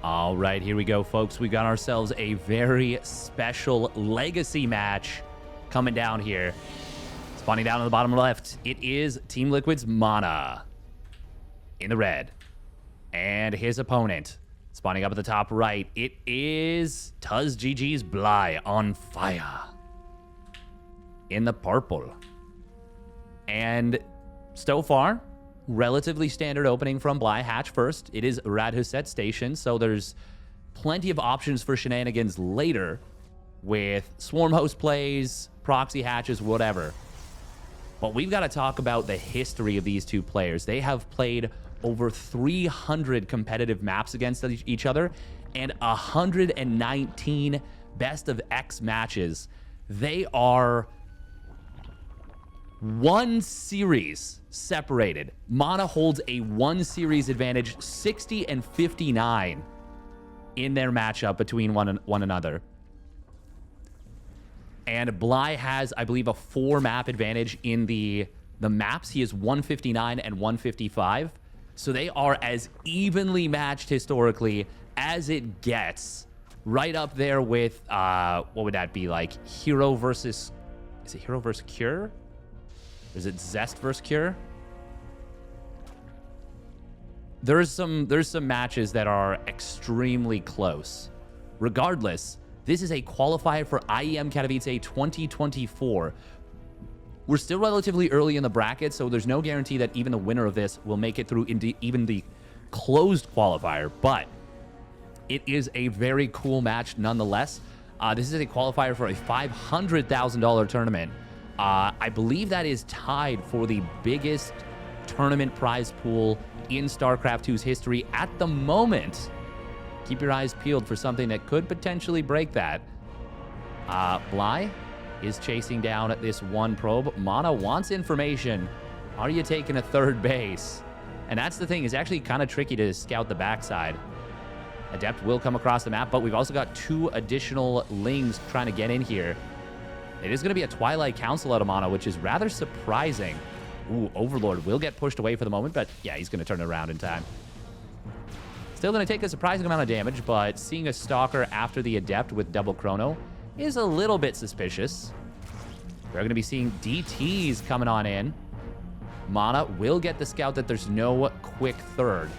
All right, here we go, folks. We got ourselves a very special legacy match coming down here. Spawning down on the bottom left, it is Team Liquid's MaNa in the red. And his opponent, spawning up at the top right, it is TuzGG's Bly on fire in the purple. And so far, relatively standard opening from Bly. Hatch first. It is Radhuset Station, so there's plenty of options for shenanigans later with Swarm Host plays, proxy hatches, whatever. But we've got to talk about the history of these two players. They have played over 300 competitive maps against each other and 119 best of X matches. They are one series separated. MaNa holds a one series advantage, 60 and 59 in their matchup between one another. And Bly has, I believe, a 4-map advantage in the maps. He is 159 and 155. So they are as evenly matched historically as it gets. Right up there with, what would that be like? Hero versus, is it Hero versus Cure? Is it Zest versus Cure? There's some matches that are extremely close. Regardless, this is a qualifier for IEM Katowice 2024. We're still relatively early in the bracket, so there's no guarantee that even the winner of this will make it through into even the closed qualifier, but it is a very cool match nonetheless. This is a qualifier for a $500,000 tournament. I believe that is tied for the biggest tournament prize pool in StarCraft 2's history at the moment. Keep your eyes peeled for something that could potentially break that. Bly is chasing down at this one probe. MaNa wants information. Are you taking a third base? And that's the thing. It's actually kind of tricky to scout the backside. Adept will come across the map, but we've also got 2 additional Lings trying to get in here. It is going to be a Twilight Council out of MaNa, which is rather surprising. Ooh, Overlord will get pushed away for the moment, but yeah, he's going to turn it around in time. Still going to take a surprising amount of damage, but seeing a Stalker after the Adept with double Chrono is a little bit suspicious. We're going to be seeing DTs coming on in. MaNa will get the scout that there's no quick third,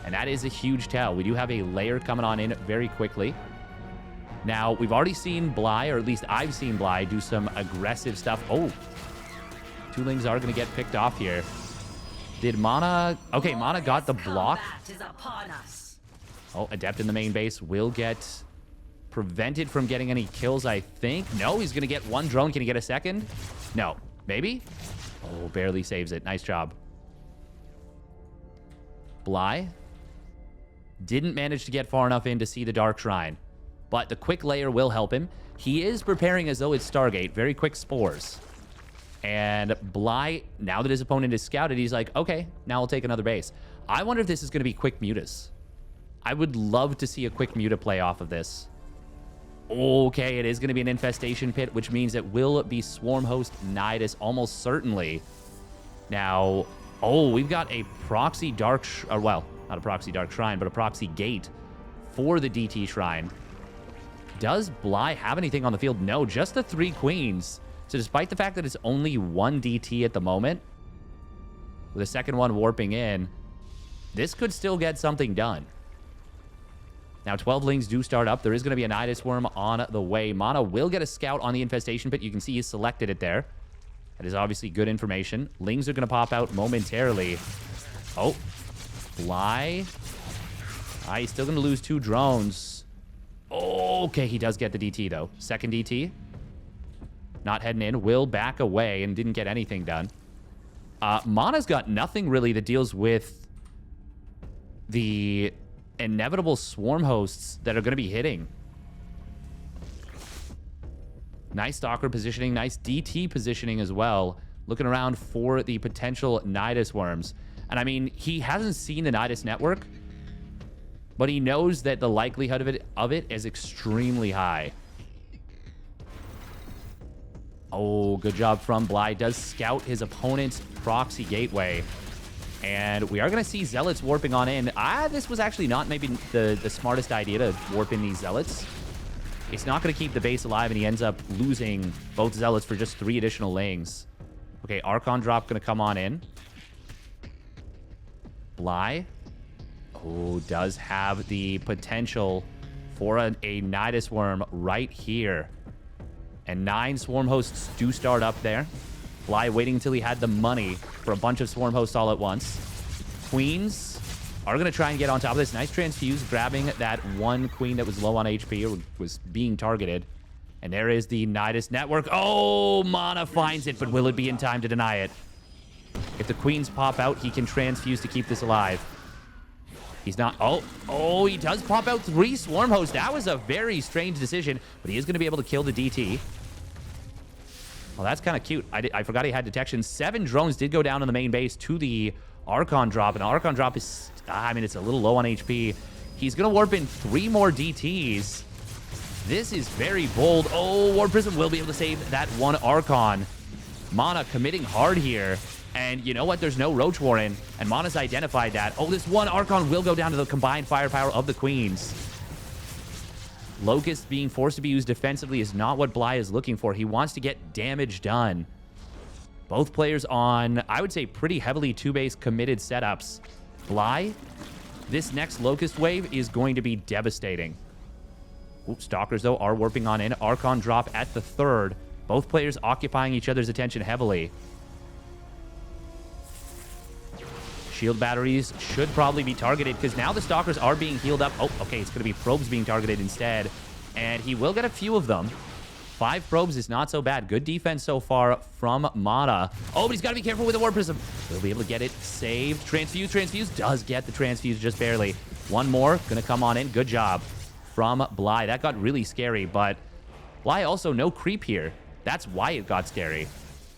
and that is a huge tell. We do have a layer coming on in very quickly. Now, we've already seen Bly, or at least I've seen Bly, do some aggressive stuff. Oh, 2 Lings are going to get picked off here. Did MaNa... Okay, MaNa got the block. Oh, Adept in the main base will get prevented from getting any kills, I think. No, he's going to get 1 drone. Can he get a second? No. Maybe? Oh, barely saves it. Nice job. Bly didn't manage to get far enough in to see the Dark Shrine, but the quick layer will help him. He is preparing as though it's Stargate. Very quick spores. And Bly, now that his opponent is scouted, he's like, okay, now I'll take another base. I wonder if this is going to be quick mutas. I would love to see a quick muta play off of this. Okay, it is going to be an infestation pit, which means it will be Swarm Host Nydus almost certainly. Now, oh, we've got a proxy dark, or well, not a proxy dark shrine, but a proxy gate for the DT shrine. Does Bly have anything on the field? No, just the 3 queens. So despite the fact that it's only 1 DT at the moment, with a second one warping in, this could still get something done. Now, 12 Lings do start up. There is going to be a Nydus Worm on the way. MaNa will get a scout on the infestation pit. You can see he's selected it there. That is obviously good information. Lings are going to pop out momentarily. Oh, Bly. He's still going to lose 2 drones. Okay, he does get the DT, though. Second DT. Not heading in. Will back away and didn't get anything done. MaNa's got nothing really that deals with the inevitable swarm hosts that are going to be hitting. Nice Stalker positioning. Nice DT positioning as well. Looking around for the potential Nydus Worms. And I mean, he hasn't seen the Nydus network, but he knows that the likelihood of it is extremely high. Oh, good job from Bly. Does scout his opponent's proxy gateway. And we are going to see Zealots warping on in. This was actually not maybe the smartest idea to warp in these Zealots. It's not going to keep the base alive, and he ends up losing both Zealots for just 3 additional lings. Okay, Archon drop going to come on in. Bly. Oh, does have the potential for a Nydus Worm right here. And 9 Swarm Hosts do start up there. Bly waiting until he had the money for a bunch of Swarm Hosts all at once. Queens are going to try and get on top of this. Nice transfuse, grabbing that one Queen that was low on HP or was being targeted. And there is the Nydus network. Oh, MaNa finds it, but will it be in time to deny it? If the Queens pop out, he can transfuse to keep this alive. He's not... Oh, he does pop out 3 Swarm Hosts. That was a very strange decision, but he is going to be able to kill the DT. Well, that's kind of cute. I forgot he had detection. 7 drones did go down on the main base to the Archon drop, and Archon drop is... I mean, it's a little low on HP. He's going to warp in 3 more DTs. This is very bold. Oh, War Prism will be able to save that one Archon. MaNa committing hard here. And you know what? There's no Roach Warren, and MaNa's identified that. Oh, this one Archon will go down to the combined firepower of the Queens. Locust being forced to be used defensively is not what Bly is looking for. He wants to get damage done. Both players on, I would say, pretty heavily 2-base committed setups. Bly, this next Locust wave is going to be devastating. Oops, Stalkers, though, are warping on in. Archon drop at the 3rd. Both players occupying each other's attention heavily. Shield batteries should probably be targeted because now the Stalkers are being healed up. Oh, okay, it's going to be probes being targeted instead. And he will get a few of them. 5 probes is not so bad. Good defense so far from MaNa. Oh, but he's got to be careful with the War Prism. He'll be able to get it saved. Transfuse does get the transfuse just barely. One more going to come on in. Good job from Bly. That got really scary, but Bly also no creep here. That's why it got scary.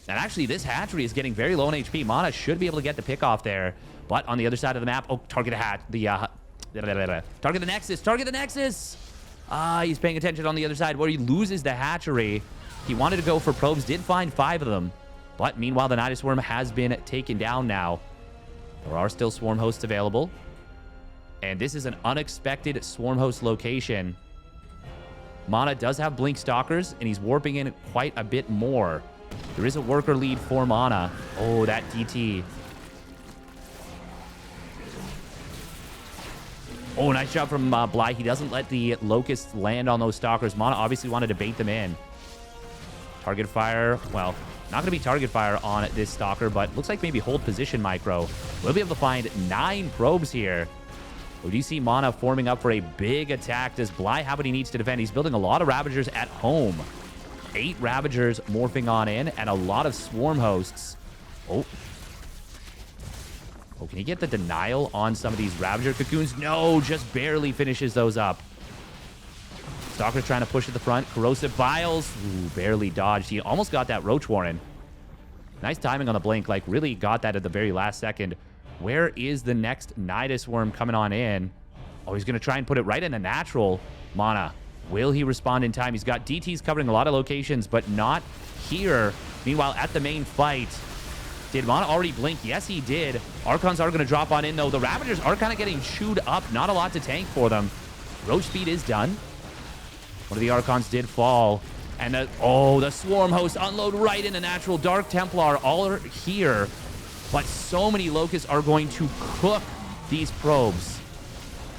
And actually, this hatchery is getting very low on HP. MaNa should be able to get the pick off there. But on the other side of the map, oh, target a hat. Target the Nexus. Target the Nexus. He's paying attention on the other side where he loses the hatchery. He wanted to go for probes, did find 5 of them. But meanwhile, the Nydus Worm has been taken down now. There are still Swarm Hosts available. And this is an unexpected Swarm Host location. MaNa does have Blink Stalkers, and he's warping in quite a bit more. There is a worker lead for MaNa. Oh, that DT. Oh, nice job from Bly. He doesn't let the Locusts land on those Stalkers. MaNa obviously wanted to bait them in. Target fire. Well, not going to be target fire on this Stalker, but looks like maybe hold position micro. We'll be able to find 9 probes here. We do see MaNa forming up for a big attack. Does Bly have what he needs to defend? He's building a lot of Ravagers at home. 8 Ravagers morphing on in, and a lot of Swarm Hosts. Oh, can he get the denial on some of these Ravager cocoons? No, just barely finishes those up. Stalker trying to push at the front. Corrosive Vials. Ooh, barely dodged. He almost got that Roach Warren. Nice timing on the blink. Like, really got that at the very last second. Where is the next Nydus Worm coming on in? Oh, he's going to try and put it right in a natural. MaNa, will he respond in time? He's got DTs covering a lot of locations, but not here. Meanwhile, at the main fight, did MaNa already blink? Yes, he did. Archons are going to drop on in, though. The Ravagers are kind of getting chewed up. Not a lot to tank for them. Roach speed is done. One of the Archons did fall. And the Swarm Host unload right into natural. Dark Templar all are here. But so many Locusts are going to cook these probes.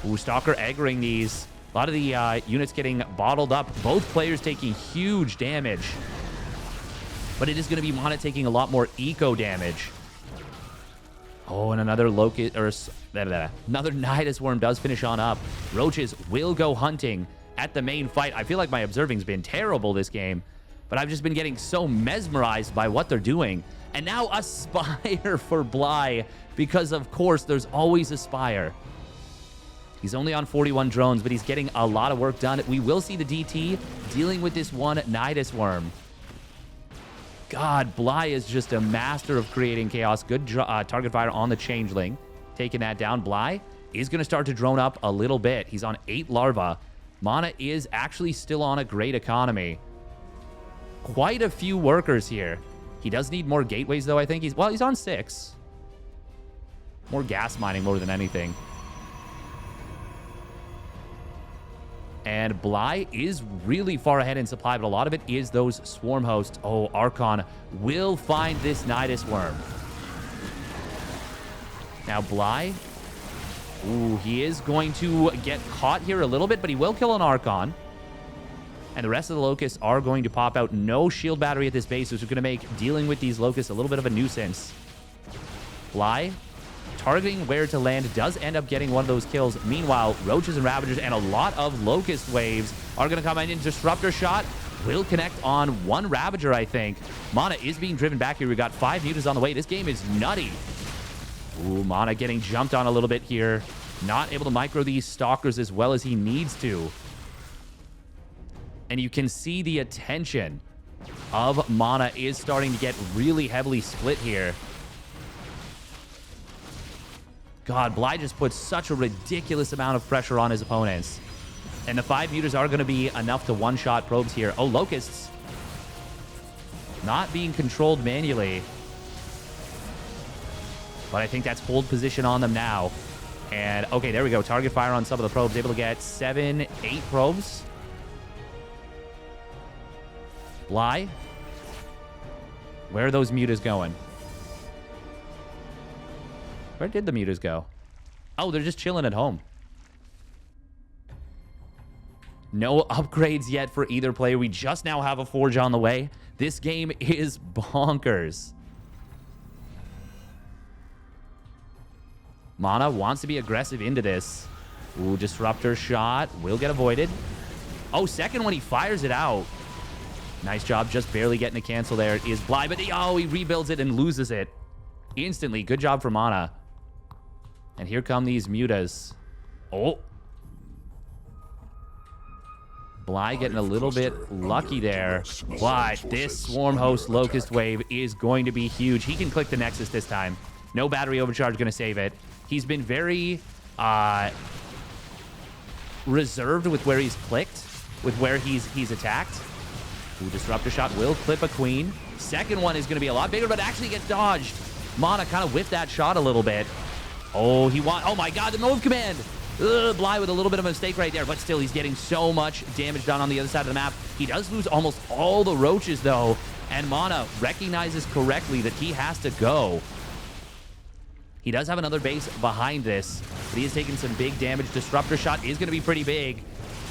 Ooh, Stalker aggroing these. A lot of the units getting bottled up. Both players taking huge damage. But it is going to be MaNa taking a lot more eco damage. Oh, and another Locust, or another Nydus Worm does finish on up. Roaches will go hunting at the main fight. I feel like my observing's been terrible this game, but I've just been getting so mesmerized by what they're doing. And now a Spire for Bly, because of course there's always a Spire. He's only on 41 drones, but he's getting a lot of work done. We will see the DT dealing with this one Nydus Worm. God, Bly is just a master of creating chaos. Good target fire on the Changeling. Taking that down. Bly is going to start to drone up a little bit. He's on 8 larva. MaNa is actually still on a great economy. Quite a few workers here. He does need more gateways, though, I think. He's on 6. More gas mining more than anything. And Bly is really far ahead in supply, but a lot of it is those swarm hosts. Oh, Archon will find this Nydus Worm. Now Bly, ooh, he is going to get caught here a little bit, but he will kill an Archon. And the rest of the Locusts are going to pop out. No shield battery at this base, which is going to make dealing with these Locusts a little bit of a nuisance. Bly, targeting where to land, does end up getting one of those kills. Meanwhile, Roaches and Ravagers and a lot of Locust waves are going to come in. Disruptor shot will connect on one Ravager, I think. MaNa is being driven back here. We got 5 mutas on the way. This game is nutty. Ooh, MaNa getting jumped on a little bit here. Not able to micro these Stalkers as well as he needs to. And you can see the attention of MaNa is starting to get really heavily split here. God, Bly just put such a ridiculous amount of pressure on his opponents. And the 5 mutas are going to be enough to one-shot probes here. Oh, Locusts not being controlled manually. But I think that's hold position on them now. And, okay, there we go. Target fire on some of the probes. Able to get 7, 8 probes. Bly, where are those mutas going? Where did the mutas go? Oh, they're just chilling at home. No upgrades yet for either player. We just now have a Forge on the way. This game is bonkers. MaNa wants to be aggressive into this. Ooh, Disruptor shot will get avoided. Oh, second one, he fires it out. Nice job, just barely getting a cancel there. It is Bly, but oh, he rebuilds it and loses it instantly. Good job for MaNa. And here come these mutas. Oh. Bly getting a little bit lucky there. But this Swarm Host Locust Wave is going to be huge. He can click the Nexus this time. No battery overcharge going to save it. He's been very reserved with where he's clicked, with where he's attacked. Ooh, Disruptor shot will clip a Queen. Second one is going to be a lot bigger, but actually gets dodged. MaNa kind of whiffed that shot a little bit. Oh, oh my God, the move command. Ugh, Bly with a little bit of a mistake right there, but still he's getting so much damage done on the other side of the map. He does lose almost all the Roaches though, and MaNa recognizes correctly that he has to go. He does have another base behind this, but he is taking some big damage. Disruptor shot is going to be pretty big.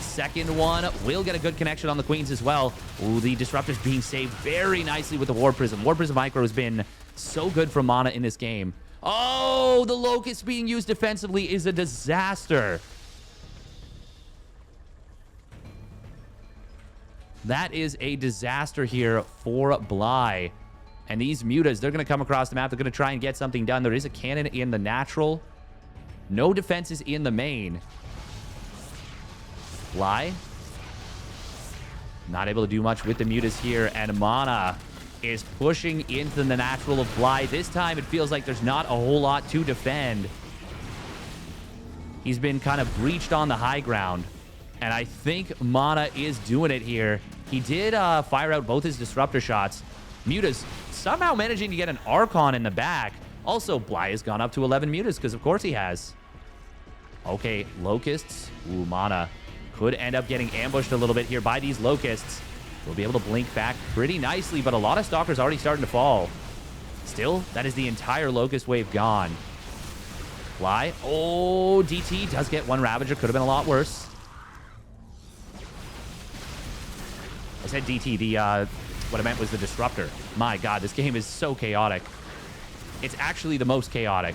Second one will get a good connection on the Queens as well. Ooh, the Disruptor's being saved very nicely with the War Prism. War Prism Micro has been so good for MaNa in this game. Oh, the Locust being used defensively is a disaster. That is a disaster here for Bly. And these mutas, they're going to come across the map. They're going to try and get something done. There is a cannon in the natural. No defenses in the main. Bly, not able to do much with the mutas here. And MaNa is pushing into the natural of Bly. This time, it feels like there's not a whole lot to defend. He's been kind of breached on the high ground. And I think MaNa is doing it here. He did fire out both his Disruptor shots. Mutas somehow managing to get an Archon in the back. Also, Bly has gone up to 11 mutas because, of course, he has. Okay, Locusts. Ooh, MaNa could end up getting ambushed a little bit here by these Locusts. We'll be able to blink back pretty nicely, but a lot of Stalkers already starting to fall. Still, that is the entire Locust wave gone. Bly. Oh, DT does get one Ravager. Could have been a lot worse. I said DT. What I meant was the Disruptor. My God, this game is so chaotic. It's actually the most chaotic.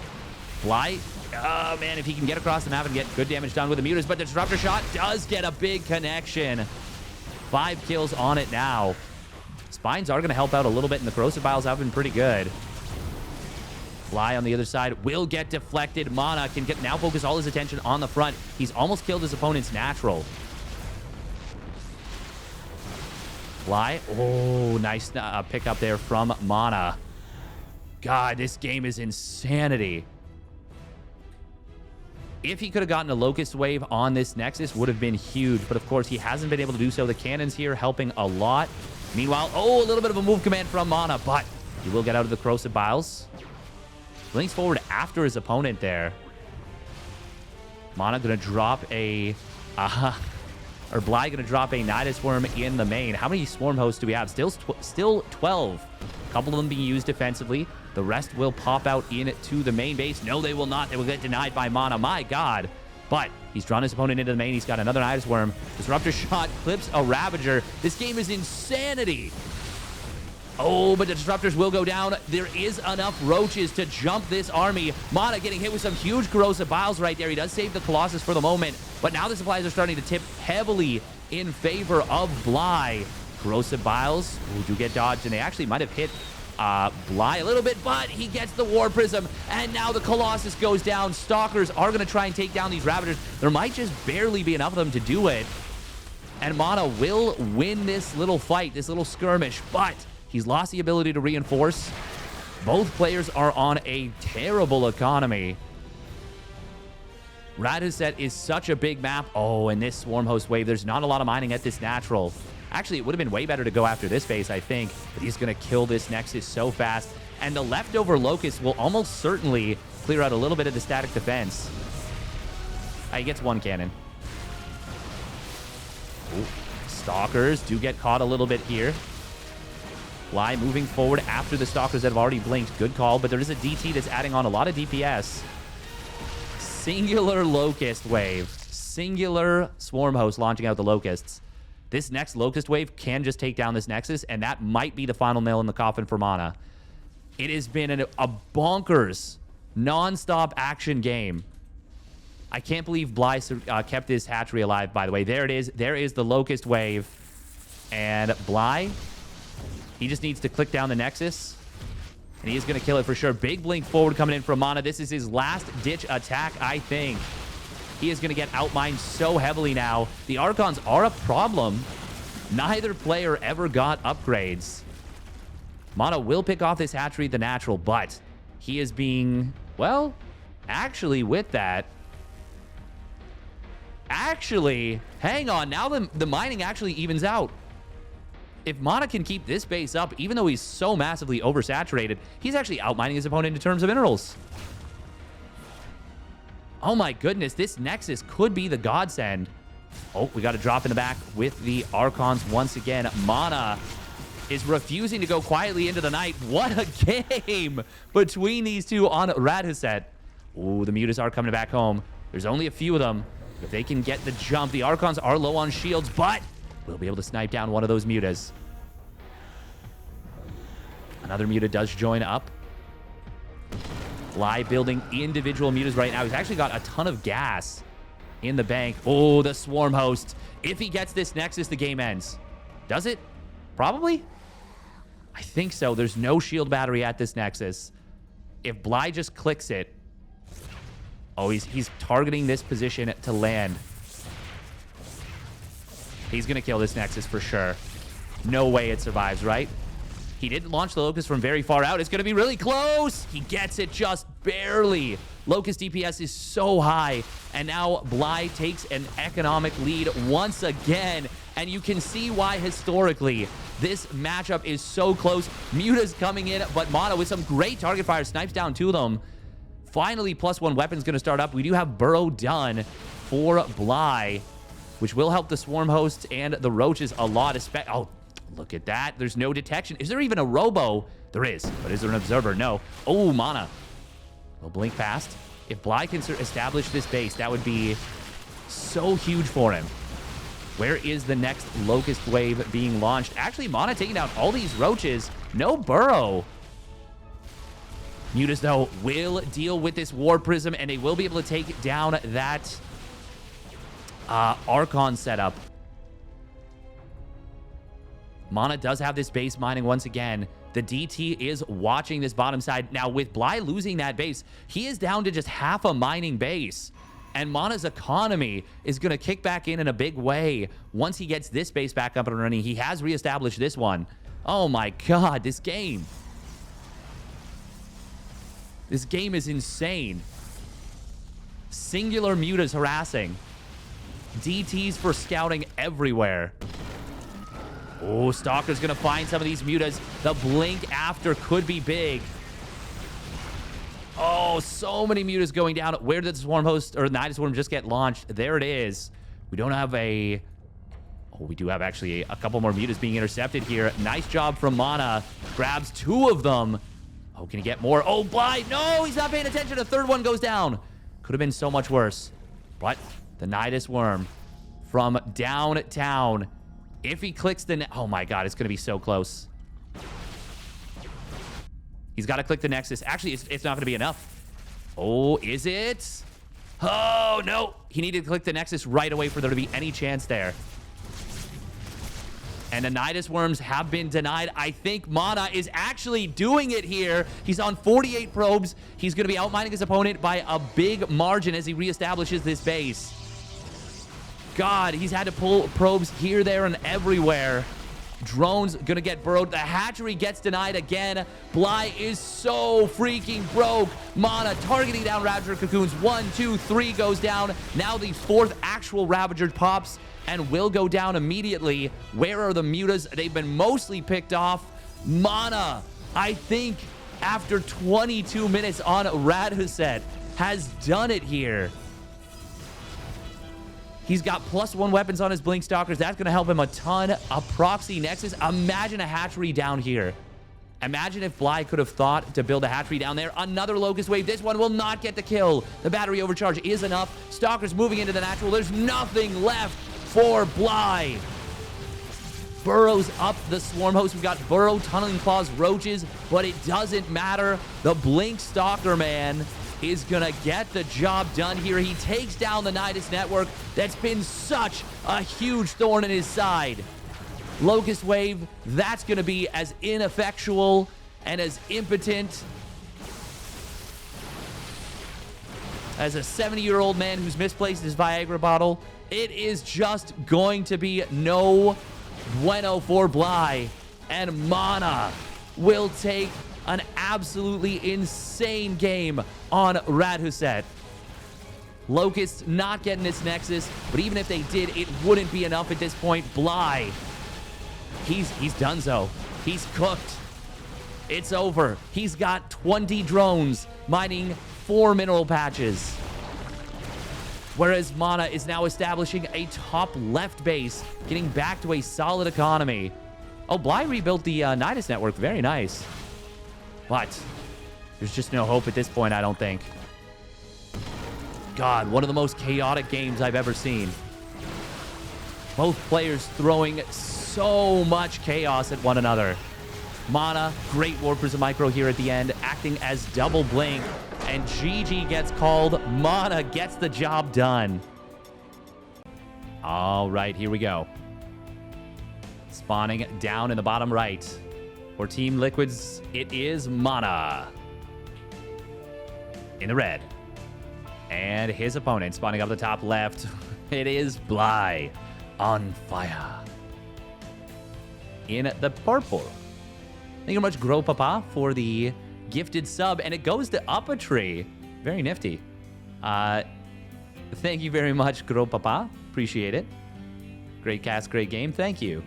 Bly, oh man, if he can get across the map and get good damage done with the mutas, but the Disruptor shot does get a big connection. 5 kills on it now. Spines are going to help out a little bit, and the Corrosive Biles have been pretty good. Bly on the other side will get deflected. MaNa can now focus all his attention on the front. He's almost killed his opponent's natural. Bly, oh, nice pick up there from MaNa. God, this game is insanity. If he could have gotten a Locust Wave on this Nexus, would have been huge. But, of course, he hasn't been able to do so. The cannons here helping a lot. Meanwhile, oh, a little bit of a move command from MaNa, but he will get out of the Corrosive Biles. Blinks forward after his opponent there. MaNa gonna drop a... or Bly gonna drop a Nydus Worm in the main. How many Swarm hosts do we have? Still 12. A couple of them being used defensively. The rest will pop out into the main base. No, they will not. They will get denied by MaNa. My God. But he's drawn his opponent into the main. He's got another Nydus Worm. Disruptor shot clips a Ravager. This game is insanity. Oh, but the Disruptors will go down. There is enough Roaches to jump this army. MaNa getting hit with some huge Corrosive Biles right there. He does save the Colossus for the moment, but now the supplies are starting to tip heavily in favor of Bly. Corrosive Biles do get dodged, and they actually might have hit Bly a little bit, but he gets the War Prism, and now the Colossus goes down. Stalkers are going to try and take down these Ravagers. There might just barely be enough of them to do it, and MaNa will win this little fight, this little skirmish, but he's lost the ability to reinforce. Both players are on a terrible economy. Kawotice is such a big map. Oh, and this Swarm Host wave, there's not a lot of mining at this natural. Actually, it would have been way better to go after this phase, I think. But he's going to kill this Nexus so fast. And the leftover Locust will almost certainly clear out a little bit of the static defense. He gets one cannon. Ooh. Stalkers do get caught a little bit here. Bly moving forward after the Stalkers that have already blinked. Good call, but there is a DT that's adding on a lot of DPS. Singular Locust wave. Singular Swarm Host launching out the Locusts. This next Locust wave can just take down this Nexus, and that might be the final nail in the coffin for MaNa. It has been a bonkers, non-stop action game. I can't believe Bly kept this hatchery alive, by the way. There it is. There is the Locust wave. And Bly, he just needs to click down the Nexus, and he is going to kill it for sure. Big blink forward coming in from MaNa. This is his last-ditch attack, I think. He is going to get outmined so heavily now. The Archons are a problem. Neither player ever got upgrades. MaNa will pick off this hatchery at the natural, but he is being, well, actually with that, hang on. Now the mining actually evens out. If MaNa can keep this base up, even though he's so massively oversaturated, he's actually outmining his opponent in terms of minerals. Oh my goodness, this Nexus could be the godsend. Oh, we got a drop in the back with the Archons once again. MaNa is refusing to go quietly into the night. What a game between these two on Kawotice. Ooh, the Mutas are coming back home. There's only a few of them. If they can get the jump, the Archons are low on shields, but we'll be able to snipe down one of those Mutas. Another Muta does join up. Bly building individual Mutas right now. He's actually got a ton of gas in the bank. Oh, the Swarm Host. If he gets this Nexus, the game ends. Does it? Probably? I think so. There's no shield battery at this Nexus. If Bly just clicks it. Oh, he's targeting this position to land. He's going to kill this Nexus for sure. No way it survives, right? He didn't launch the Locust from very far out. It's going to be really close. He gets it just barely. Locust DPS is so high. And now Bly takes an economic lead once again. And you can see why historically this matchup is so close. Muta's coming in, but MaNa with some great target fire snipes down to them. Finally, +1 weapon's going to start up. We do have Burrow done for Bly, which will help the Swarm Hosts and the Roaches a lot. Oh, look at that. There's no detection. Is there even a Robo? There is, but is there an Observer? No. Oh, MaNa will blink past. If Bly can establish this base, that would be so huge for him. Where is the next Locust wave being launched? Actually, MaNa taking down all these Roaches. No Burrow. Mutas, though, will deal with this War Prism, and they will be able to take down that Archon setup. MaNa does have this base mining once again. The DT is watching this bottom side. Now, with Bly losing that base, he is down to just half a mining base. And MaNa's economy is going to kick back in a big way once he gets this base back up and running. He has reestablished this one. Oh my God, this game. This game is insane. Singular Mutas harassing. DTs for scouting everywhere. Oh, Stalker's going to find some of these Mutas. The blink after could be big. Oh, so many mutas going down. Where did the Swarm Host or Nydus Worm just get launched? There it is. We don't have a... Oh, we do have actually a couple more mutas being intercepted here. Nice job from MaNa. Grabs 2 of them. Oh, can he get more? Oh, Bly. No, he's not paying attention. A third one goes down. Could have been so much worse. But the Nydus Worm from downtown. If he clicks the... Oh, my God. It's going to be so close. He's got to click the Nexus. Actually, it's not going to be enough. Oh, is it? Oh, no. He needed to click the Nexus right away for there to be any chance there. And the Nydus Worms have been denied. I think MaNa is actually doing it here. He's on 48 probes. He's going to be outmining his opponent by a big margin as he reestablishes this base. God, he's had to pull probes here, there, and everywhere. Drone's going to get burrowed. The hatchery gets denied again. Bly is so freaking broke. MaNa targeting down Ravager cocoons. 1, 2, 3 goes down. Now the 4th actual Ravager pops and will go down immediately. Where are the mutas? They've been mostly picked off. MaNa, I think, after 22 minutes on Radhuset, has done it here. He's got +1 weapons on his Blink Stalkers. That's going to help him a ton. A proxy Nexus. Imagine a hatchery down here. Imagine if Bly could have thought to build a hatchery down there. Another Locust Wave. This one will not get the kill. The battery overcharge is enough. Stalkers moving into the natural. There's nothing left for Bly. Burrows up the Swarm Host. We've got Burrow, Tunneling Claws, Roaches, but it doesn't matter. The Blink Stalker, man, is gonna get the job done here. He takes down the Nydus network. That's been such a huge thorn in his side. Locust Wave, that's gonna be as ineffectual and as impotent as a 70-year-old man who's misplaced his Viagra bottle. It is just going to be no bueno for Bly, and MaNa will take an absolutely insane game on Radhuset. Locust not getting its Nexus, but even if they did, it wouldn't be enough at this point. Bly, he's donezo. He's cooked. It's over. He's got 20 drones mining 4 mineral patches. Whereas MaNa is now establishing a top left base, getting back to a solid economy. Oh, Bly rebuilt the Nydus network. Very nice. But there's just no hope at this point, I don't think. God, one of the most chaotic games I've ever seen. Both players throwing so much chaos at one another. MaNa, great Warpers of Micro here at the end, acting as double Blink. And GG gets called. MaNa gets the job done. All right, here we go. Spawning down in the bottom right. For Team Liquids, it is MaNa in the red. And his opponent spawning up the top left. It is Bly on fire. In the purple. Thank you very much, Gro Papa, for the gifted sub. And it goes to Up a Tree. Very nifty. Thank you very much, Gro Papa. Appreciate it. Great cast, great game. Thank you.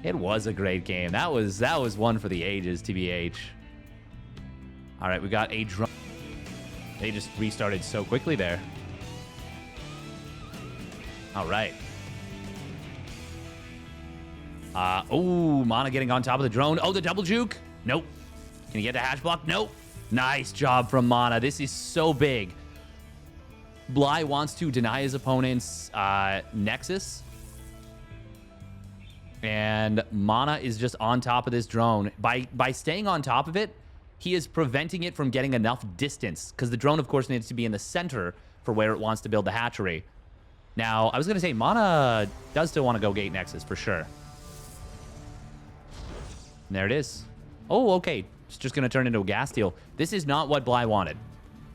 It was a great game. That was one for the ages, TBH. All right, we got a drum. They just restarted so quickly there. All right. Oh, MaNa getting on top of the drone. Oh, the double juke. Nope. Can he get the hatch block? Nope. Nice job from MaNa. This is so big. Bly wants to deny his opponent's Nexus. And MaNa is just on top of this drone. By staying on top of it, he is preventing it from getting enough distance, because the drone, of course, needs to be in the center for where it wants to build the hatchery. Now, I was going to say, MaNa does still want to go gate Nexus, for sure. And there it is. Oh, okay. It's just going to turn into a gas steal. This is not what Bly wanted.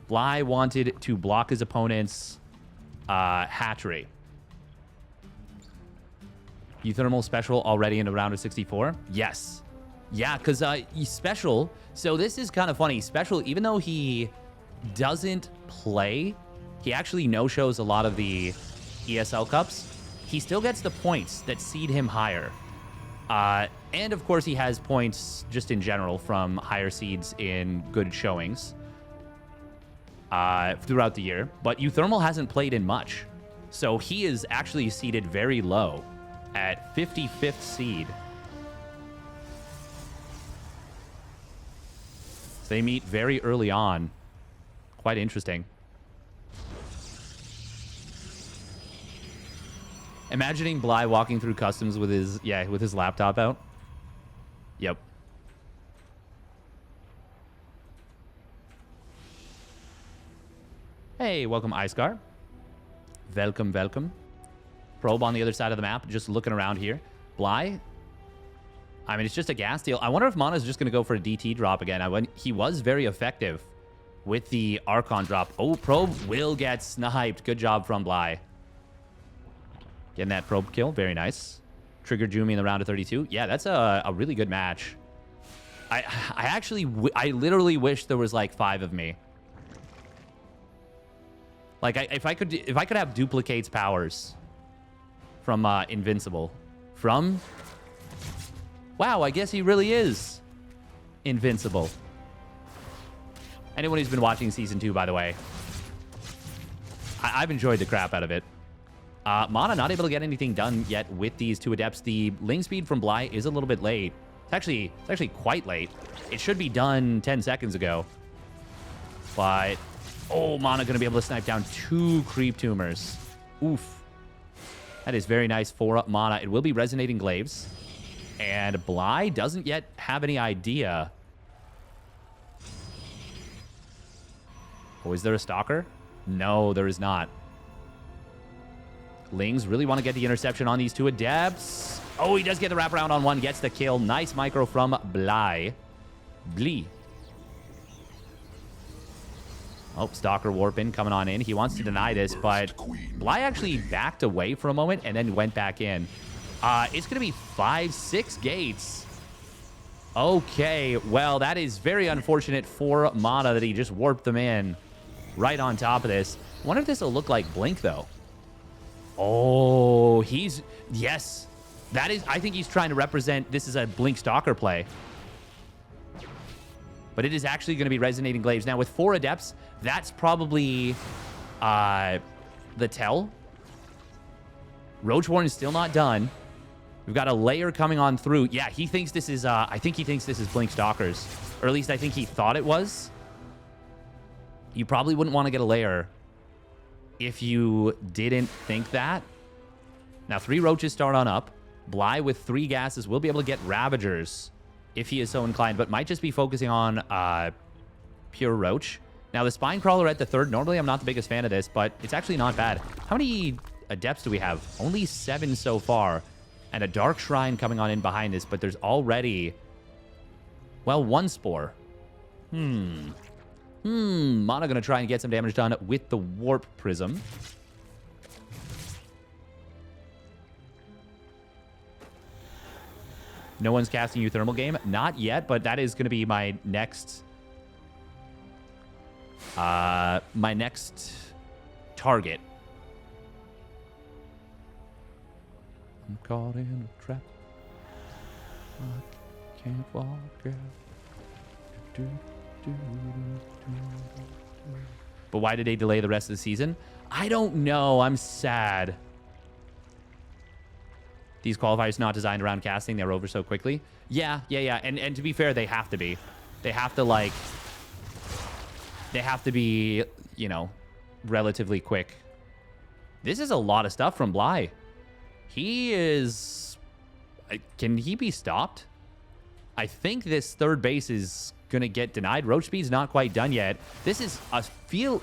Bly wanted to block his opponent's hatchery. Euthermal special already in a round of 64? Yes. Yeah, because special... So this is kind of funny. Special, even though he doesn't play, he actually no-shows a lot of the ESL Cups. He still gets the points that seed him higher. And, of course, he has points just in general from higher seeds in good showings. throughout the year, but Euthermal hasn't played in much. So he is actually seeded very low at 55th seed. So they meet very early on. Quite interesting. Imagining Bly walking through customs with his laptop out. Yep. Hey, welcome Icegar. Welcome, welcome. Probe on the other side of the map, just looking around here. Bly. I mean, it's just a gas deal. I wonder if MaNa is just going to go for a DT drop again. He was very effective with the Archon drop. Oh, Probe will get sniped. Good job from Bly. Getting that probe kill. Very nice. Trigger Jumi in the round of 32. Yeah, that's a really good match. I literally wish there was like 5 of me. Like, if I could have duplicates powers from Invincible. From... Wow, I guess he really is invincible. Anyone who's been watching Season 2, by the way, I've enjoyed the crap out of it. MaNa not able to get anything done yet with these 2 adepts. The ling speed from Bly is a little bit late. It's actually quite late. It should be done 10 seconds ago. But, oh, MaNa going to be able to snipe down 2 creep tumors. Oof. That is very nice for MaNa. It will be resonating glaives. And Bly doesn't yet have any idea. Oh, is there a stalker? No, there is not. Lings really want to get the interception on these 2 adepts. Oh, he does get the wraparound on 1. Gets the kill. Nice micro from Bly. Blee. Oh, Stalker warping coming on in. He wants to deny this, but Bly actually backed away for a moment and then went back in. It's going to be 5-6 gates. Okay, well, that is very unfortunate for MaNa that he just warped them in right on top of this. I wonder if this will look like Blink, though. Oh, yes. That is, I think he's trying to represent this is a Blink Stalker play. But it is actually going to be resonating glaives. Now, with 4 adepts, that's probably the tell. Roachborn is still not done. We've got a layer coming on through. Yeah, he thinks this is, I think he thinks this is Blink Stalkers. Or at least I think he thought it was. You probably wouldn't want to get a layer if you didn't think that. Now, 3 roaches start on up. Bly with 3 gases will be able to get Ravagers if he is so inclined, but might just be focusing on pure roach. Now, the Spine Crawler at the 3rd. Normally, I'm not the biggest fan of this, but it's actually not bad. How many adepts do we have? Only 7 so far. And a Dark Shrine coming on in behind this, but there's already, well, 1 Spore. MaNa going to try and get some damage done with the Warp Prism. No one's casting Euthermal game. Not yet, but that is going to be my next... my next target. I'm caught in a trap. I can't walk out. But why did they delay the rest of the season? I don't know. I'm sad. These qualifiers not designed around casting. They're over so quickly. Yeah. And to be fair, they have to be. They have to, like... They have to be, you know, relatively quick. This is a lot of stuff from Bly. He is... Can he be stopped? I think this 3rd base is going to get denied. Roach speed's not quite done yet. This is a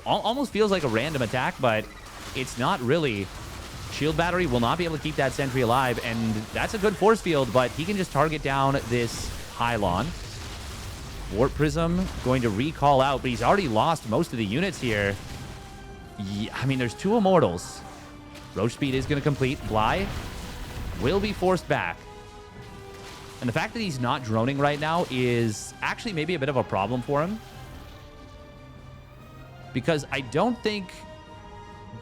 almost feels like a random attack, but it's not really. Shield Battery will not be able to keep that sentry alive, and that's a good force field, but he can just target down this pylon. Warp Prism going to recall out, but he's already lost most of the units here. Yeah, I mean, there's 2 Immortals. Roach speed is going to complete. Bly will be forced back. And the fact that he's not droning right now is actually maybe a bit of a problem for him. Because I don't think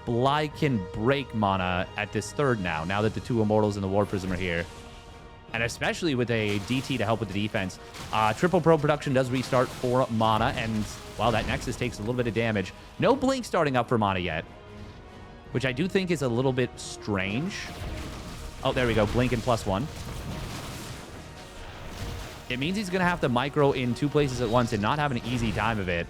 Bly can break MaNa at this 3rd now that the 2 Immortals and the Warp Prism are here. And especially with a DT to help with the defense. Triple probe production does restart for MaNa, and, well, that Nexus takes a little bit of damage. No Blink starting up for MaNa yet, which I do think is a little bit strange. Oh, there we go. Blink and +1. It means he's going to have to micro in 2 places at once and not have an easy time of it.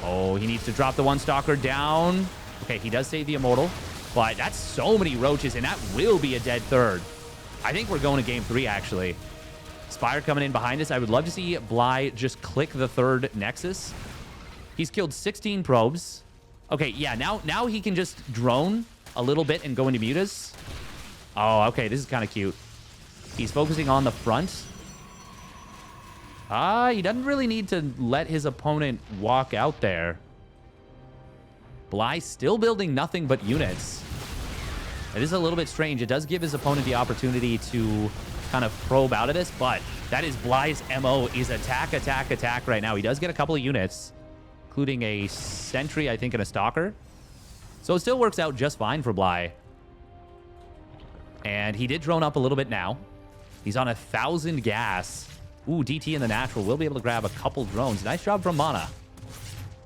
Oh, he needs to drop the 1 Stalker down. Okay, he does save the Immortal, but that's so many roaches, and that will be a dead third. I think we're going to game 3, actually. Spire coming in behind us. I would love to see Bly just click the 3rd Nexus. He's killed 16 probes. Okay, yeah, now he can just drone a little bit and go into mutas. Oh, okay, this is kind of cute. He's focusing on the front. He doesn't really need to let his opponent walk out there. Bly still building nothing but units. It is a little bit strange. It does give his opponent the opportunity to kind of probe out of this, but that is Bly's MO, is attack, attack, attack right now. He does get a couple of units, including a sentry, I think, and a stalker. So it still works out just fine for Bly. And he did drone up a little bit now. He's on 1,000 gas. Ooh, DT in the natural will be able to grab a couple drones. Nice job from MaNa.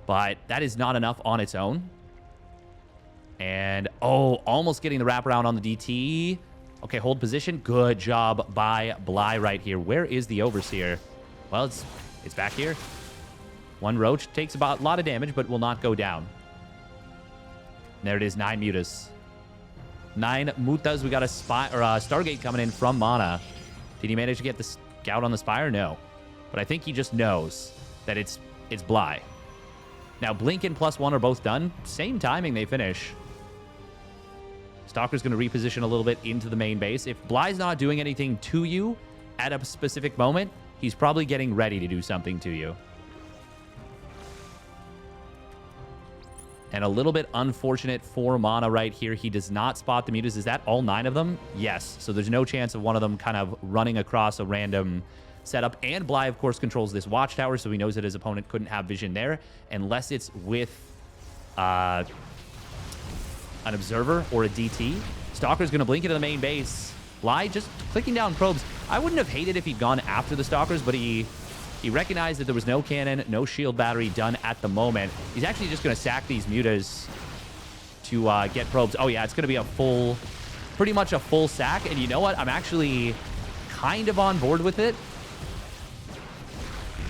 But that is not enough on its own. And, oh, almost getting the wraparound on the DT. Okay, hold position. Good job by Bly right here. Where is the Overseer? Well, it's back here. 1 Roach takes about a lot of damage, but will not go down. And there it is, 9 mutas. 9 mutas. We got a Stargate coming in from MaNa. Did he manage to get the Scout on the Spire? No. But I think he just knows that it's Bly. Now, Blink and +1 are both done. Same timing they finish. Stalker's going to reposition a little bit into the main base. If Bly's not doing anything to you at a specific moment, he's probably getting ready to do something to you. And a little bit unfortunate for MaNa right here. He does not spot the mutas. Is that all 9 of them? Yes. So there's no chance of one of them kind of running across a random setup. And Bly, of course, controls this watchtower, so he knows that his opponent couldn't have vision there unless it's with an observer or a DT. Stalker's going to blink into the main base. Bly just clicking down probes. I wouldn't have hated if he'd gone after the Stalkers, but he recognized that there was no cannon, no shield battery done at the moment. He's actually just going to sack these mutas to get probes. Oh, yeah, it's going to be a full, pretty much a full sack. And you know what? I'm actually kind of on board with it.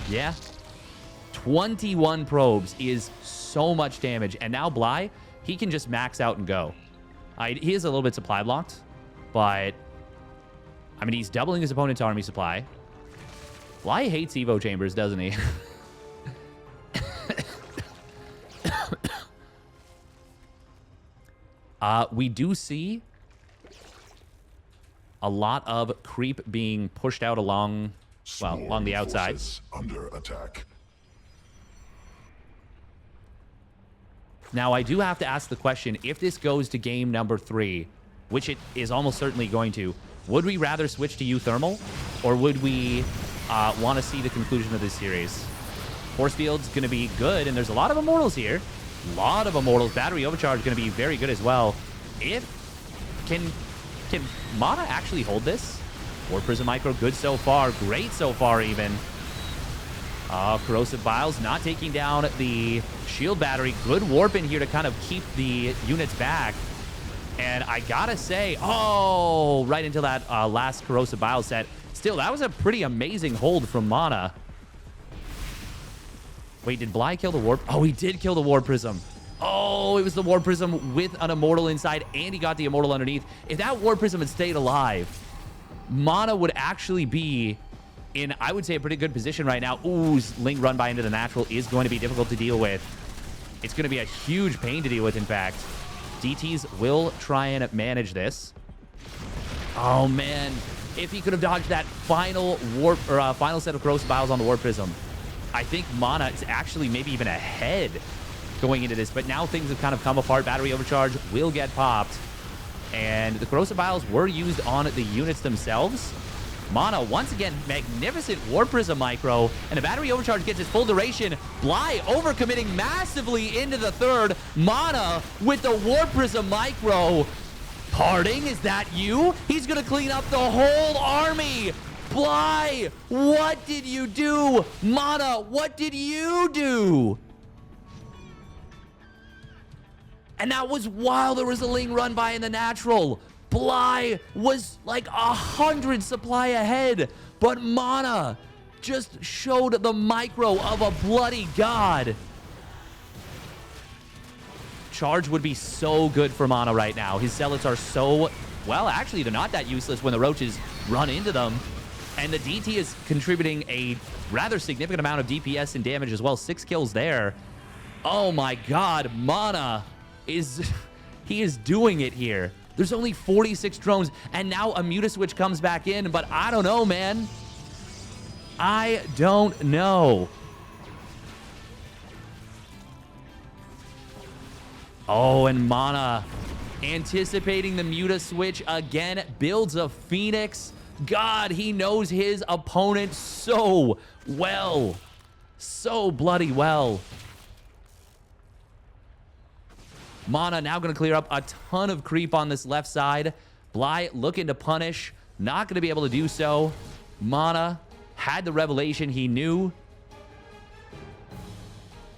Yeah. 21 probes is so much damage. And now Bly, he can just max out and go. He is a little bit supply blocked, but I mean, he's doubling his opponent's army supply. Bly hates Evo chambers, doesn't he? We do see a lot of creep being pushed out along, well, along the outside. Under attack. Now, I do have to ask the question, if this goes to game number 3, which it is almost certainly going to, would we rather switch to U-Thermal, or would we want to see the conclusion of this series? Force Field's going to be good, and there's a lot of Immortals here. A lot of Immortals. Battery Overcharge is going to be very good as well. Can MaNa actually hold this? Warp Prism Micro, good so far. Great so far, even. Corrosive Vials not taking down the shield battery. Good warp in here to kind of keep the units back. And I gotta say, oh, right into that last Corrosive Vial set. Still, that was a pretty amazing hold from MaNa. Wait, did Bly kill the warp? Oh, he did kill the Warp Prism. Oh, it was the Warp Prism with an Immortal inside, and he got the Immortal underneath. If that Warp Prism had stayed alive, MaNa would actually be in, I would say, a pretty good position right now. Ooh, Ling run by into the natural is going to be difficult to deal with. It's going to be a huge pain to deal with, in fact. DTs will try and manage this. Oh, man. If he could have dodged that final warp, or final set of Corrosive Vials on the Warp Prism, I think MaNa is actually maybe even ahead going into this. But now things have kind of come apart. Battery Overcharge will get popped. And the Corrosive Vials were used on the units themselves. MaNa, once again, magnificent Warp Prism Micro, and the Battery Overcharge gets its full duration. Bly overcommitting massively into the third. MaNa with the Warp Prism Micro Harding, is that you? He's gonna clean up the whole army. Bly, what did you do? MaNa, what did you do? And that was while there was a Ling run by in the natural. Bly was like 100 supply ahead, but MaNa just showed the micro of a bloody god. Charge would be so good for MaNa right now. His zealots are so, well, actually, they're not that useless when the roaches run into them. And the DT is contributing a rather significant amount of DPS and damage as well. 6 kills there. Oh my god, MaNa is, he is doing it here. There's only 46 drones, and now a Muta switch comes back in, but I don't know, man. I don't know. Oh, and MaNa anticipating the Muta switch again, builds a Phoenix. God, he knows his opponent so well. So bloody well. MaNa now going to clear up a ton of creep on this left side. Bly looking to punish. Not going to be able to do so. MaNa had the revelation he knew.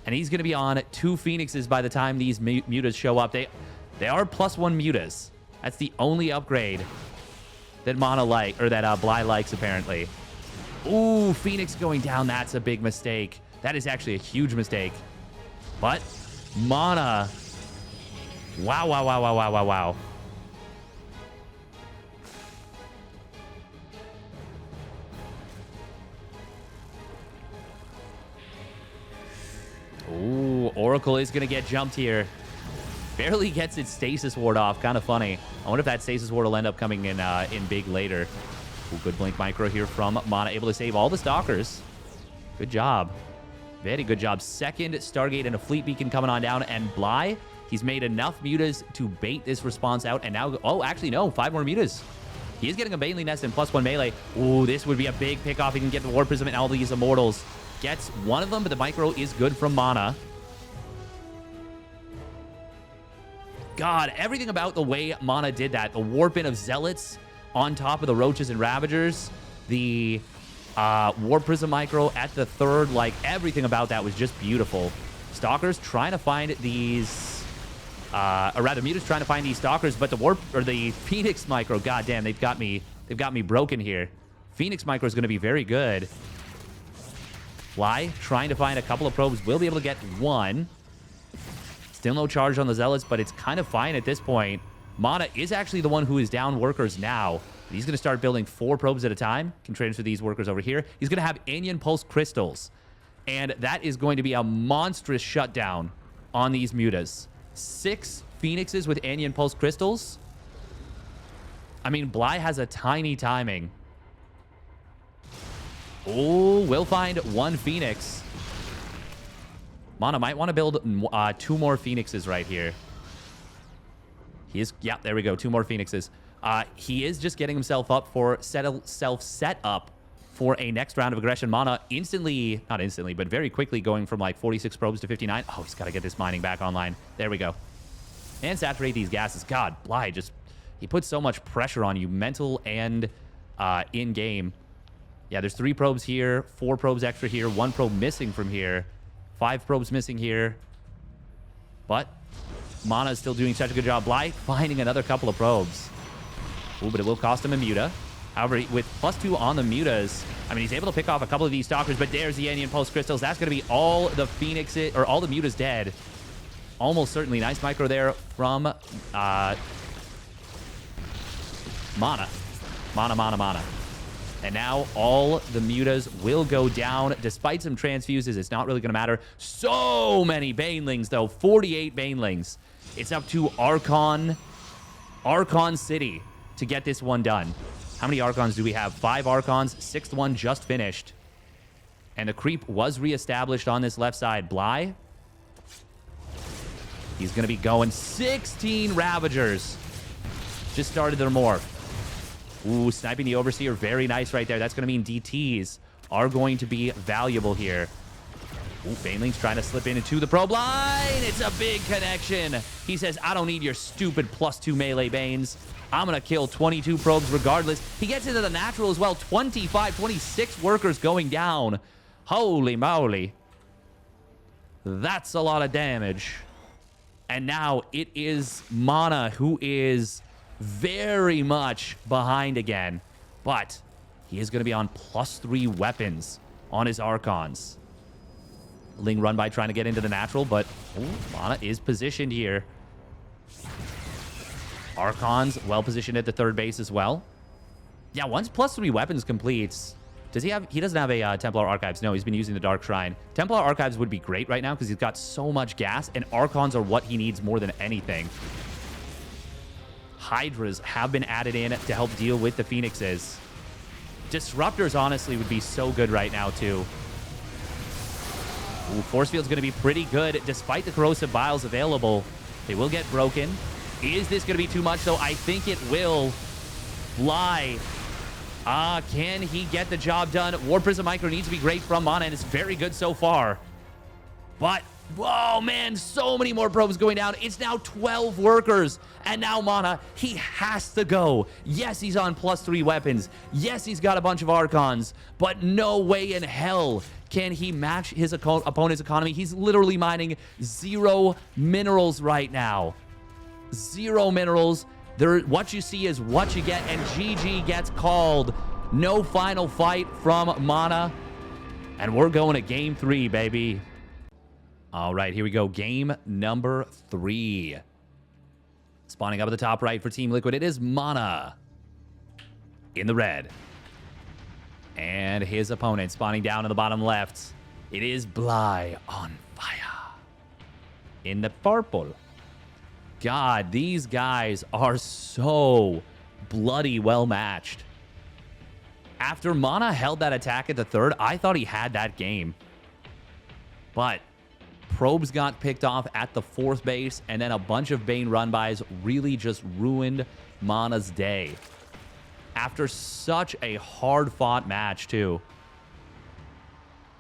And he's going to be on 2 Phoenixes by the time these Mutas show up. They are +1 Mutas. That's the only upgrade that that Bly likes, apparently. Ooh, Phoenix going down. That's a big mistake. That is actually a huge mistake. But MaNa... Wow, wow, wow, wow, wow, wow, wow. Ooh, Oracle is going to get jumped here. Barely gets its stasis ward off. Kind of funny. I wonder if that stasis ward will end up coming in big later. Ooh, good blink micro here from MaNa. Able to save all the stalkers. Good job. Very good job. Second Stargate and a fleet beacon coming on down. And Bly... He's made enough Mutas to bait this response out, and now... Oh, actually, no. 5 more Mutas. He is getting a Baneley Nest and +1 melee. Ooh, this would be a big pick-off. He can get the War Prism and all these Immortals. Gets one of them, but the micro is good from MaNa. God, everything about the way MaNa did that. The Warp in of Zealots on top of the Roaches and Ravagers. The War Prism micro at the third. Like, everything about that was just beautiful. Stalkers trying to find these... or rather, Muta's trying to find these Stalkers, but the Phoenix micro, goddamn, they've got me broken here. Phoenix micro is going to be very good. Bly trying to find a couple of probes, will be able to get one. Still no charge on the Zealots, but it's kind of fine at this point. MaNa is actually the one who is down workers now. He's going to start building 4 probes at a time. Can transfer these workers over here. He's going to have Anion Pulse Crystals, and that is going to be a monstrous shutdown on these Mutas. 6 Phoenixes with Anion Pulse Crystals. I mean, Bly has a tiny timing. Oh, we'll find 1 Phoenix. MaNa might want to build 2 more Phoenixes right here. He is... Yeah, there we go. 2 more Phoenixes. He is just getting himself up for... set up for a next round of aggression. MaNa instantly... Not instantly, but very quickly going from like 46 probes to 59. Oh, he's got to get this mining back online. There we go. And saturate these gases. God, Bly just... He puts so much pressure on you, mental and in-game. Yeah, there's 3 probes here, 4 probes extra here, 1 probe missing from here, 5 probes missing here. But MaNa is still doing such a good job. Bly finding another couple of probes. Ooh, but it will cost him a Muta. However, with +2 on the Mutas, I mean, he's able to pick off a couple of these Stalkers, but there's the Anion Pulse Crystals. That's going to be all the Phoenixes, or all the Mutas dead. Almost certainly. Nice micro there from MaNa. MaNa. And now all the Mutas will go down despite some transfuses. It's not really going to matter. So many Banelings, though. 48 Banelings. It's up to Archon City to get this one done. How many Archons do we have? 5 Archons. 6th one just finished. And the creep was reestablished on this left side. Bly. He's going to be going 16 Ravagers. Just started their morph. Ooh, sniping the Overseer. Very nice right there. That's going to mean DTs are going to be valuable here. Ooh, Baneling's trying to slip into the probe line. It's a big connection. He says, I don't need your stupid +2 melee Banes. I'm going to kill 22 probes regardless. He gets into the natural as well. 25, 26 workers going down. Holy moly. That's a lot of damage. And now it is MaNa who is very much behind again. But he is going to be on +3 weapons on his Archons. Ling run by trying to get into the natural, but MaNa is positioned here. Archons well positioned at the third base as well. Yeah, once +3 weapons completes, does he have? He doesn't have a Templar Archives. No, he's been using the Dark Shrine. Templar Archives would be great right now because he's got so much gas, and Archons are what he needs more than anything. Hydras have been added in to help deal with the Phoenixes. Disruptors, honestly, would be so good right now, too. Ooh, Force Field's going to be pretty good. Despite the Corrosive Biles available, they will get broken. Is this going to be too much, though? I think it will. Fly. Can he get the job done? War Prism Micro needs to be great from MaNa, and it's very good so far. But, whoa, man, so many more probes going down. It's now 12 workers. And now MaNa, he has to go. Yes, he's on +3 weapons. Yes, he's got a bunch of Archons. But no way in hell can he match his opponent's economy. He's literally mining 0 minerals right now. 0 minerals. What you see is what you get, and GG gets called. No final fight from MaNa. And we're going to game 3, baby. All right, here we go. Game number 3. Spawning up at the top right for Team Liquid, it is MaNa in the red. And his opponent spawning down in the bottom left. It is Bly on fire in the purple. God, these guys are so bloody well matched. After MaNa held that attack at the third, I thought he had that game. But probes got picked off at the 4th base, and then a bunch of Bane run-bys really just ruined MaNa's day. After such a hard-fought match, too.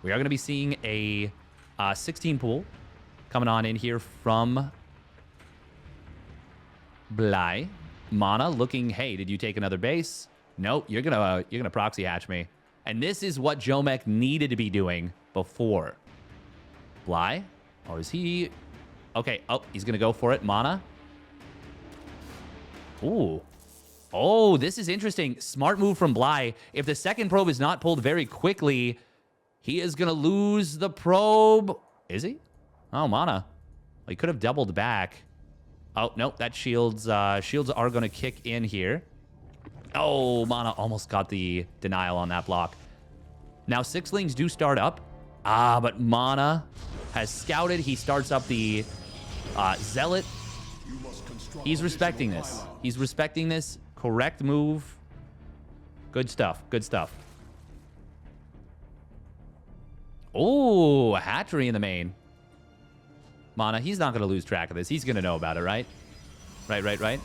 We are going to be seeing a 16 pool coming on in here from Bly. MaNa looking, hey, did you take another base? Nope, you're gonna proxy hatch me. And this is what Jomek needed to be doing before. Bly? Or is he... Okay, oh, he's gonna go for it. MaNa. Ooh. Oh, this is interesting. Smart move from Bly. If the second probe is not pulled very quickly, he is gonna lose the probe. Is he? Oh, MaNa. Well, he could have doubled back. Oh, nope, that shields are gonna kick in here. Oh, MaNa almost got the denial on that block. Now, 6lings do start up. But MaNa has scouted. He starts up the Zealot. He's respecting this. He's respecting this. Correct move. Good stuff. Good stuff. Oh, a hatchery in the main. MaNa, he's not going to lose track of this. He's going to know about it, right? Right.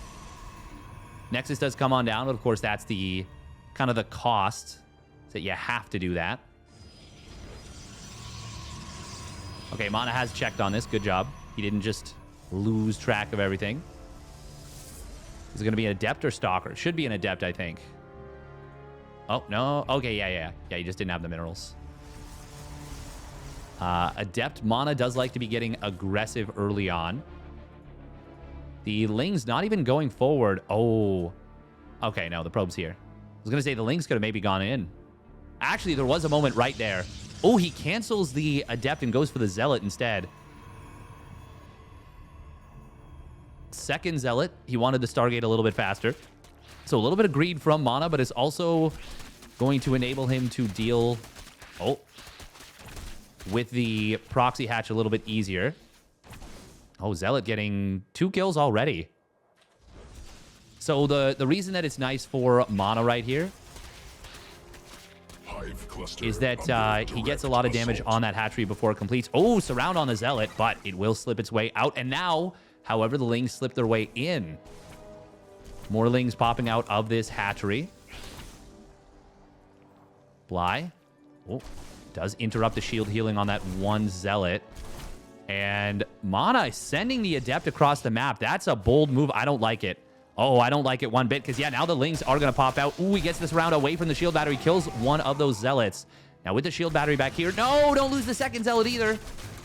Nexus does come on down, but of course that's the kind of the cost that you have to do that. Okay, MaNa has checked on this. Good job. He didn't just lose track of everything. Is it going to be an Adept or Stalker? Should be an Adept, I think. Oh, no. Okay, yeah. Yeah, he just didn't have the minerals. Adept, MaNa does like to be getting aggressive early on. The Ling's not even going forward. Oh. Okay, no, the probe's here. I was going to say the Ling's could have maybe gone in. Actually, there was a moment right there. Oh, he cancels the Adept and goes for the Zealot instead. Second Zealot. He wanted the Stargate a little bit faster. So a little bit of greed from MaNa, but it's also going to enable him to deal with the proxy hatch a little bit easier. Oh, Zealot getting 2 kills already. So the reason that it's nice for MaNa right here is that he gets a lot of damage on that hatchery before it completes. Oh, surround on the Zealot, but it will slip its way out. And now, however, the Lings slip their way in. More Lings popping out of this hatchery. Bly. Oh, Does interrupt the shield healing on that one Zealot. And MaNa is sending the Adept across the map. That's a bold move. I don't like it. Oh, I don't like it one bit because, yeah, now the Lings are going to pop out. Ooh, he gets this round away from the shield battery. Kills one of those Zealots. Now with the shield battery back here. No, don't lose the second Zealot either.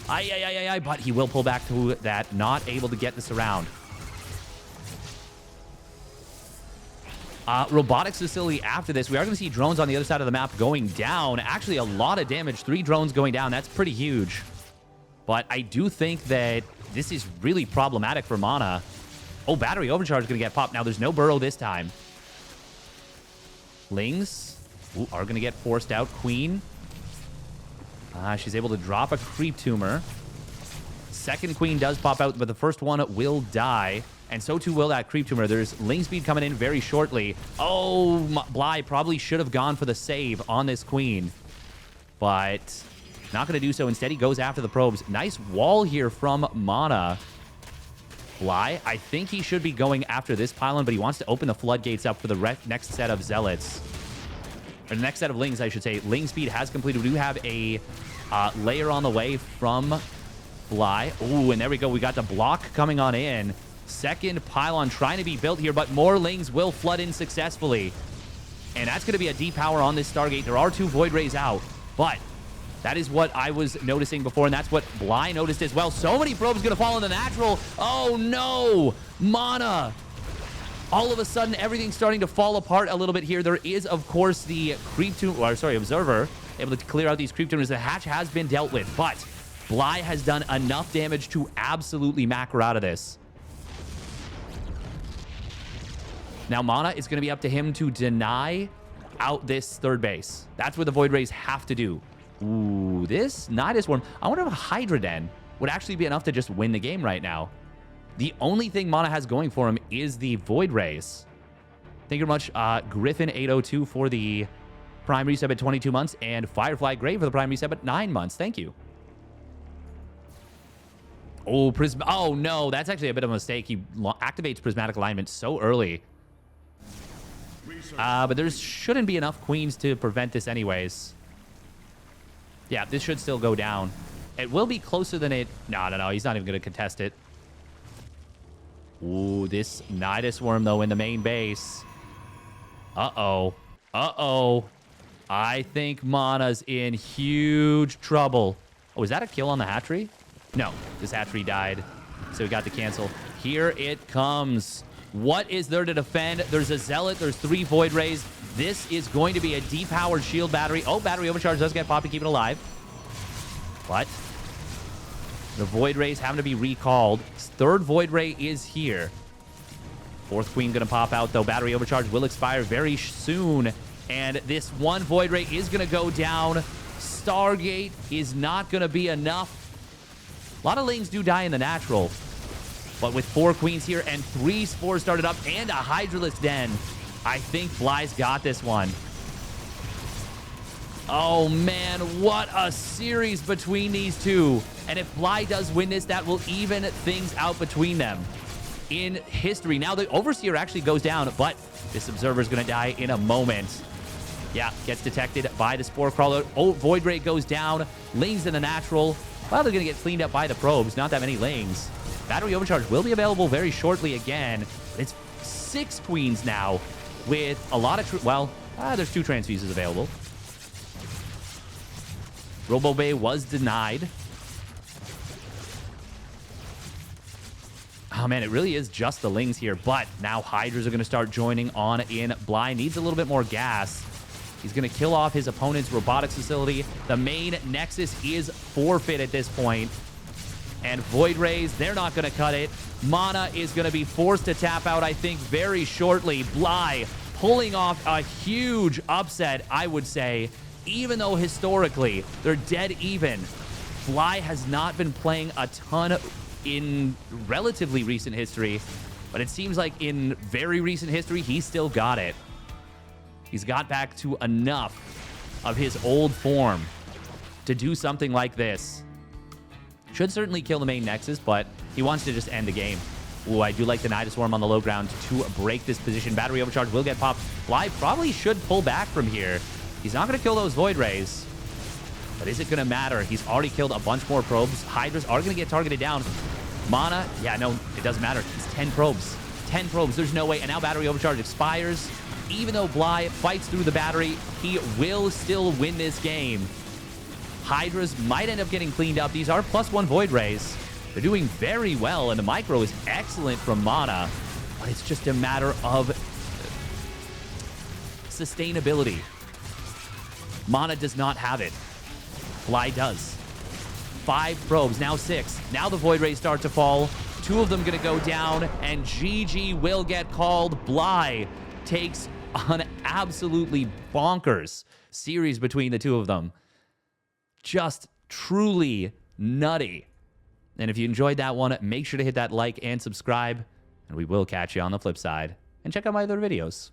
But he will pull back to that. Not able to get this around. Robotics facility after this. We are going to see drones on the other side of the map going down. Actually, a lot of damage. 3 drones going down. That's pretty huge. But I do think that this is really problematic for MaNa. Oh, battery overcharge is going to get popped. Now, there's no burrow this time. Lings are going to get forced out. Queen. She's able to drop a creep tumor. Second Queen does pop out, but the first one will die. And so too will that creep tumor. There's Ling speed coming in very shortly. Oh, Bly probably should have gone for the save on this Queen. But not going to do so. Instead, he goes after the probes. Nice wall here from MaNa. Bly, I think he should be going after this pylon, but he wants to open the floodgates up for the next set of Zealots. Or the next set of Lings, I should say. Ling speed has completed. We do have a layer on the way from Bly. Ooh, and there we go. We got the block coming on in. Second pylon trying to be built here, but more Lings will flood in successfully. And that's going to be a depower on this Stargate. There are 2 Void Rays out, but that is what I was noticing before, and that's what Bly noticed as well. So many probes going to fall in the natural. Oh, no. MaNa. All of a sudden, everything's starting to fall apart a little bit here. There is, of course, the Observer able to clear out these creep tumors. The hatch has been dealt with, but Bly has done enough damage to absolutely macro out of this. Now, MaNa, it's going to be up to him to deny out this third base. That's what the Void Rays have to do. Ooh, this Nydus Worm. I wonder if a Hydra Den would actually be enough to just win the game right now. The only thing MaNa has going for him is the Void Rays. Thank you very much, Griffin802 for the Prime resub at 22 months, and Firefly Grey for the Prime resub at 9 months. Thank you. Oh, oh no, that's actually a bit of a mistake. He activates Prismatic Alignment so early. But there shouldn't be enough Queens to prevent this anyways. Yeah, this should still go down. It will be closer than it... No. He's not even going to contest it. Ooh, this Nydus Worm, though, in the main base. Uh-oh. I think MaNa's in huge trouble. Oh, is that a kill on the hatchery? No, this hatchery died. So we got to cancel. Here it comes. What is there to defend? There's a Zealot. There's 3 Void Rays. This is going to be a depowered shield battery. Oh, battery overcharge does get popped to keep it alive. But the Void Rays having to be recalled. Third Void Ray is here. Fourth Queen going to pop out, though. Battery overcharge will expire very soon. And this one Void Ray is going to go down. Stargate is not going to be enough. A lot of Lings do die in the natural. But with 4 Queens here and 3 Spores started up and a Hydralisk Den, I think Bly's got this one. Oh, man, what a series between these two. And if Bly does win this, that will even things out between them in history. Now, the Overseer actually goes down, but this Observer is going to die in a moment. Yeah, gets detected by the Spore Crawler. Oh, Void Ray goes down. Lings in the natural. Well, they're going to get cleaned up by the probes. Not that many Lings. Battery Overcharge will be available very shortly again. It's 6 Queens now with a lot of... there's 2 transfuses available. Robo Bay was denied. Oh, man, it really is just the Lings here. But now Hydras are going to start joining on in. Bly needs a little bit more gas. He's going to kill off his opponent's robotics facility. The main Nexus is forfeit at this point. And Void Rays, they're not going to cut it. MaNa is going to be forced to tap out, I think, very shortly. Bly pulling off a huge upset, I would say. Even though historically they're dead even, Bly has not been playing a ton in relatively recent history, but it seems like in very recent history, he's still got it. He's got back to enough of his old form to do something like this. Should certainly kill the main Nexus, but he wants to just end the game. Ooh, I do like the Nydus Worm on the low ground to break this position. Battery Overcharge will get popped. Bly probably should pull back from here. He's not going to kill those Void Rays. But is it going to matter? He's already killed a bunch more probes. Hydras are going to get targeted down. MaNa, yeah, no, it doesn't matter. It's 10 probes. 10 probes. There's no way. And now battery overcharge expires. Even though Bly fights through the battery, he will still win this game. Hydras might end up getting cleaned up. These are +1 Void Rays. They're doing very well, and the micro is excellent from MaNa. But it's just a matter of sustainability. MaNa does not have it. Bly does. 5 probes, now 6. Now the Void Rays start to fall. 2 of them going to go down, and GG will get called. Bly takes an absolutely bonkers series between the 2 of them. Just truly nutty. And if you enjoyed that one, make sure to hit that like and subscribe, and we will catch you on the flip side. And check out my other videos.